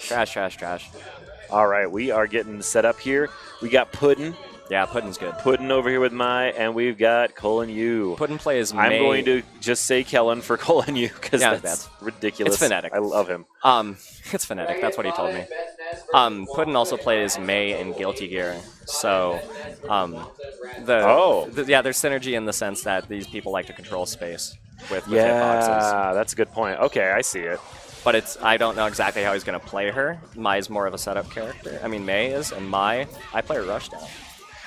Trash, trash, trash. All right, we are getting set up here. We got Puddin. Yeah, Puddin's good. Puddin over here with Mai, and we've got Colin Yu. Puddin plays I'm going to just say Kellen for Colin Yu because that's ridiculous. It's phonetic. I love him. It's phonetic. That's what he told me. Puddin also plays May in Guilty Gear, so yeah, there's synergy in the sense that these people like to control space with hitboxes. Yeah, that's a good point. Okay, I see it. But I don't know exactly how he's going to play her. Mai's more of a setup character. I mean, May is, and I play her Rushdown.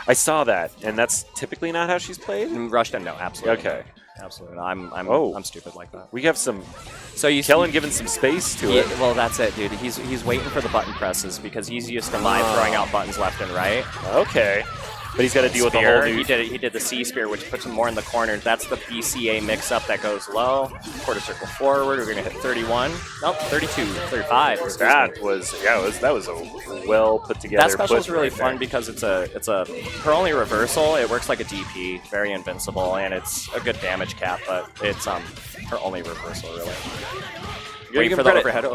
I saw that, and that's typically not how she's played? Rushdown, no, absolutely. Okay. Absolutely. No. I'm stupid like that. We have some... So you Kellen giving some space to it. Well, that's it, dude. He's waiting for the button presses because he's used to Mai throwing out buttons left and right. Okay. But he's got to deal with the whole new... He did the C spear, which puts him more in the corner. That's the BCA mix-up that goes low. Quarter circle forward. We're going to hit 31. Nope, 32, 35. That was a well put together. That special is really fun because it's her only reversal. It works like a DP, very invincible, and it's a good damage cap. But it's her only reversal really. Wait for the overhead.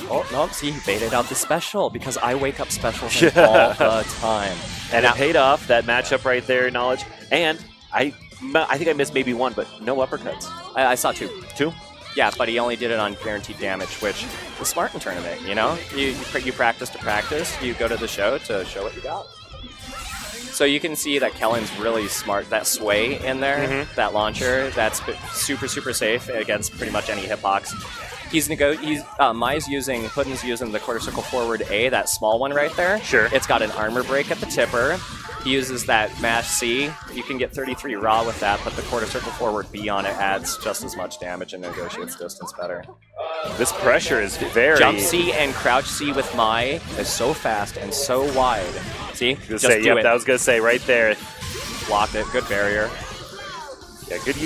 Oh, no, see, he baited out the special because I wake up special all the time. And it paid off, that matchup right there, knowledge. And I think I missed maybe one, but no uppercuts. I saw two. Two? Yeah, but he only did it on guaranteed damage, which is smart in tournament, you know? You practice to practice, you go to the show to show what you got. So you can see that Kellen's really smart. That sway in there, that launcher, that's super, super safe against pretty much any hitbox. Puddin's using the quarter circle forward A, that small one right there. Sure. It's got an armor break at the tipper. He uses that mash C. You can get 33 raw with that, but the quarter circle forward B on it adds just as much damage and negotiates distance better. This pressure is very... Jump C and crouch C with Mai is so fast and so wide. See? Just do it. I was going to say right there. Blocked it. Good barrier. Yeah, good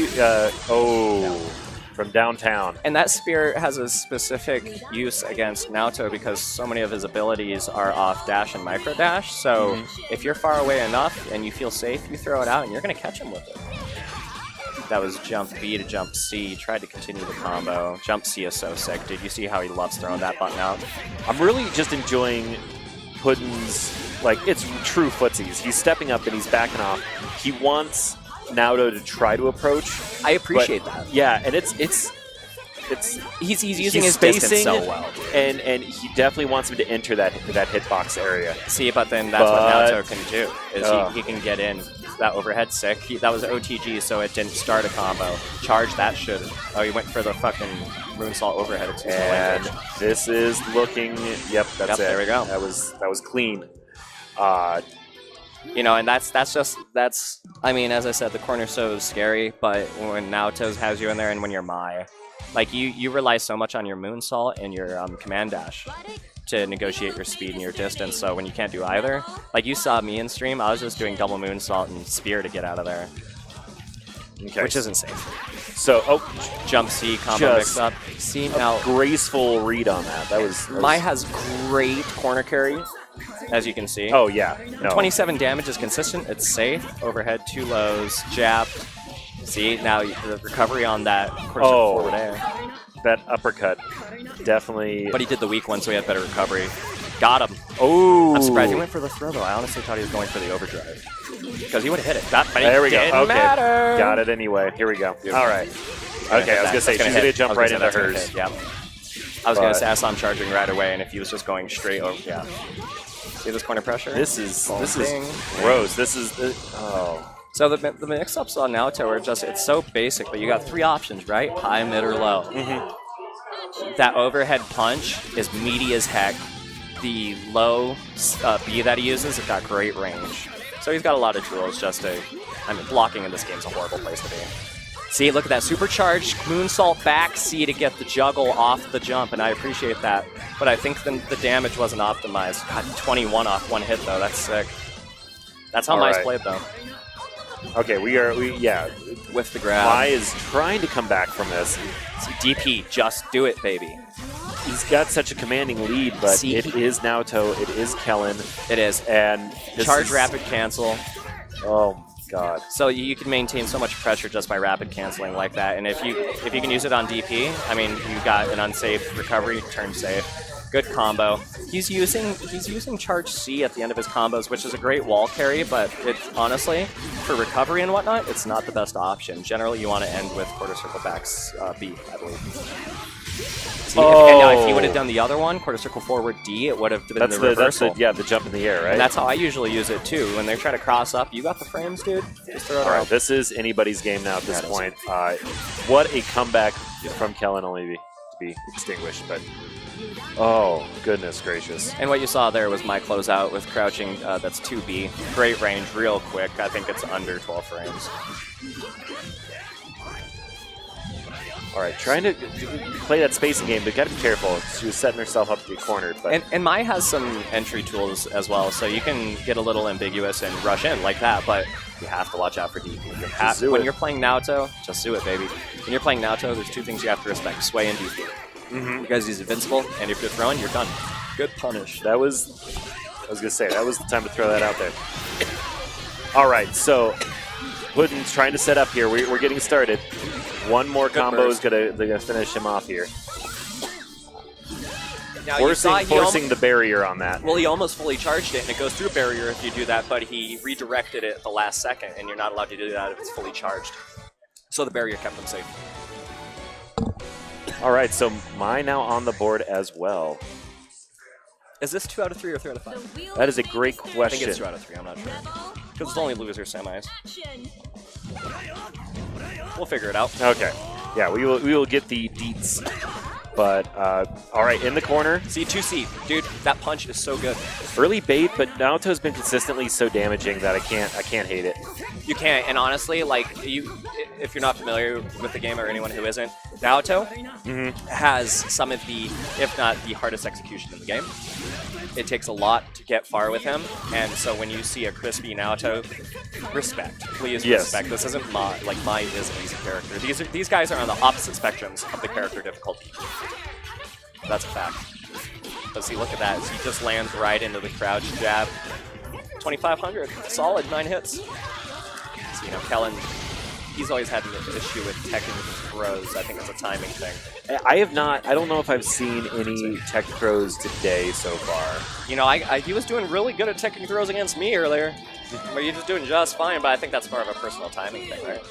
from downtown. And that spear has a specific use against Naoto because so many of his abilities are off dash and micro dash. So if you're far away enough and you feel safe, you throw it out and you're going to catch him with it. That was jump B to jump C. Tried to continue the combo. Jump C is so sick. Did you see how he loves throwing that button out? I'm really just enjoying Puddin's, it's true footsies. He's stepping up and he's backing off. He wants Naoto to try to approach. I appreciate that. Yeah, and he's using his distance so well, and he definitely wants him to enter that hitbox area. See, but then that's what Naoto can do is he can get in that overhead sick. That was OTG, so it didn't start a combo. Charge that should. Oh, he went for the fucking moonsault overhead. And this is looking. Yep, that's it. There we go. That was clean. You know, and that's I mean, as I said, the corner's so scary, but when Naoto has you in there and when you're Mai, you rely so much on your moonsault and your command dash to negotiate your speed and your distance, so when you can't do either, you saw me in stream, I was just doing double moonsault and spear to get out of there. Okay. Which isn't safe. So, jump C, combo mix up. See, now graceful read on that. That was Mai has great corner carry. As you can see. Oh, yeah. No. 27 damage is consistent. It's safe. Overhead, 2 lows, jab. See, now the recovery on that forward air. That uppercut definitely... But he did the weak one, so he had better recovery. Got him. Oh! I'm surprised he went for the throw, though. I honestly thought he was going for the overdrive. Because he would have hit it. But there we go. Okay. Matter. Got it anyway. Here we go. All right. Okay, I was going to say, she's going to jump right into hers. Yeah. I was going to say I saw him charging right away, and if he was just going straight over... Yeah. See this corner pressure? This is gross. This is So the mix-ups on Naoto are just, it's so basic, but you got 3 options, right? High, mid, or low. That overhead punch is meaty as heck. The low B that he uses, it's got great range. So he's got a lot of tools just to, blocking in this game is a horrible place to be. See, look at that supercharged moonsault back C to get the juggle off the jump, and I appreciate that. But I think the damage wasn't optimized. God, 21 off 1 hit, though. That's sick. That's how Mai's played, though. Okay, yeah. With the grab. Mai is trying to come back from this. DP, just do it, baby. He's got such a commanding lead, but it is Naoto, it is Kellen. It is. And charge rapid cancel. Oh, God. So you can maintain so much pressure just by rapid canceling like that. And if you can use it on DP, you got an unsafe recovery, turn safe. Good combo. He's using Charge C at the end of his combos, which is a great wall carry, but it's honestly, for recovery and whatnot, it's not the best option. Generally, you want to end with quarter circle backs B, I believe. See, if he would have done the other one, quarter circle forward D, it would have been the reversal. The jump in the air, right? And that's how I usually use it too. When they try to cross up, you got the frames, dude. Just throw it out. This is anybody's game now at this point. What a comeback from Kellen, only to be extinguished, but oh, goodness gracious. And what you saw there was my closeout with crouching, that's 2B. Great range, real quick. I think it's under 12 frames. All right, trying to play that spacing game, but got to be careful. She was setting herself up to be cornered. But and Mai has some entry tools as well, so you can get a little ambiguous and rush in like that, but you have to watch out for DP. When you're playing Naoto, just do it, baby. When you're playing Naoto, there's two things you have to respect, sway and DP. Because he's invincible, and if you're throwing, you're done. Good punish. I was going to say, that was the time to throw that out there. All right, so Puddin's trying to set up here. We're getting started. One more combo is going to finish him off here. Now, forcing the barrier on that. Well, he almost fully charged it, and it goes through barrier if you do that, but he redirected it at the last second, and you're not allowed to do that if it's fully charged. So the barrier kept him safe. All right, so Mai now on the board as well. Is this 2 out of 3 or 3 out of 5? That is a great question. I think it's 2 out of 3, I'm not sure. Because it's only loser semis. We'll figure it out. Okay. Yeah, we will get the deets. But, all right, in the corner. See, 2C. Dude, that punch is so good. Early bait, but Naoto's been consistently so damaging that I can't hate it. You can't, and honestly, like, if you're not familiar with the game or anyone who isn't, Naoto has some of the, if not the hardest execution in the game. It takes a lot to get far with him, and so when you see a crispy Naoto, respect. Please respect. This isn't Mai. Like, Mai is an easy character. These guys are on the opposite spectrums of the character difficulty. That's a fact. But see, look at that. He just lands right into the crouch jab. 2,500. Solid 9 hits. So, you know, Kellen, he's always had an issue with teching throws. I think it's a timing thing. I don't know if I've seen any tech throws today so far. You know, he was doing really good at teching throws against me earlier. But you're just doing just fine, but I think that's more of a personal timing thing, right?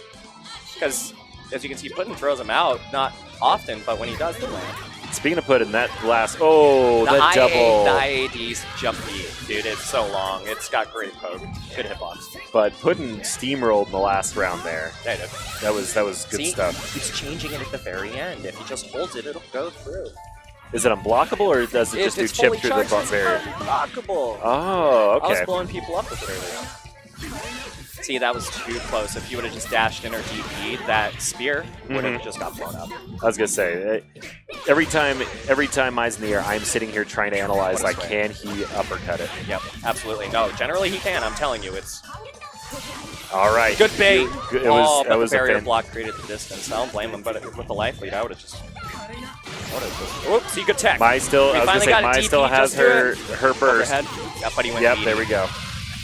Because, as you can see, Puddin throws him out, not often, but when he does, they land. Speaking of Puddin, that last, double. The IAD's jumpy, dude, it's so long. It's got great poke. Good hitbox. But Puddin steamrolled in the last round there. Yeah, he did. That was good stuff. He's changing it at the very end. If he just holds it, it'll go through. Is it unblockable, or does it just do chip through the barrier? It's unblockable. Oh, okay. I was blowing people up with it earlier. See, that was too close. If you would have just dashed in or DP'd, that spear would have just got blown up. I was going to say, every time Mai's in the air, I'm sitting here trying to analyze, like, can he uppercut it? Yep, absolutely. No, generally he can. I'm telling you, it's... All right. Good bait. But the barrier block created the distance. I don't blame him, but with the life lead, I would have just... Oops, see, good tech. Mai still has her burst. Overhead. Yeah, but he went meaty. There we go.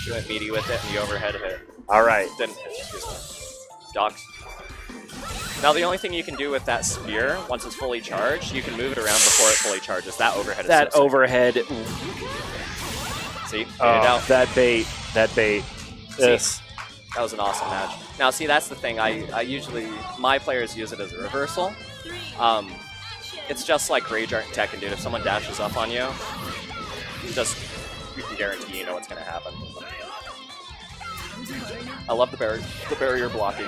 He went meaty with it, and the overhead hit. All right. Didn't hit, excuse me. Docs. Now, the only thing you can do with that spear, once it's fully charged, you can move it around before it fully charges. That overhead is that so overhead. See? Out. That bait. Yes. That was an awesome match. Now, see, that's the thing. I usually, my players use it as a reversal. It's just like Rage Art and Tekken, dude. If someone dashes up on you, you can guarantee you know what's going to happen. I love the barrier blocking.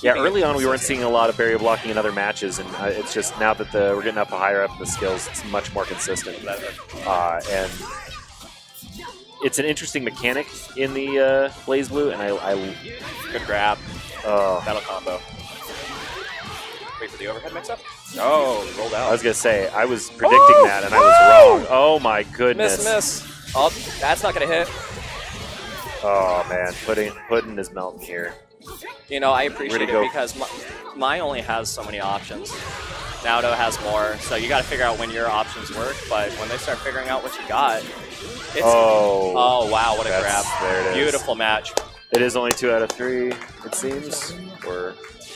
Early on we weren't seeing a lot of barrier blocking in other matches, and it's just now that we're getting up higher up in the skills, it's much more consistent. And it's an interesting mechanic in the BlazBlue, and I good grab. That'll combo. Wait for the overhead mix-up? Oh, rolled out. I was going to say, I was predicting that, and I was wrong. Oh, my goodness. Miss. Oh, that's not going to hit. Oh, man. Puddin is melting here. You know, I appreciate it because Mai only has so many options. Naoto has more, so you got to figure out when your options work, but when they start figuring out what you got, it's... Oh, wow, what a grab. There it is. Beautiful match. It is only 2 out of 3, it seems.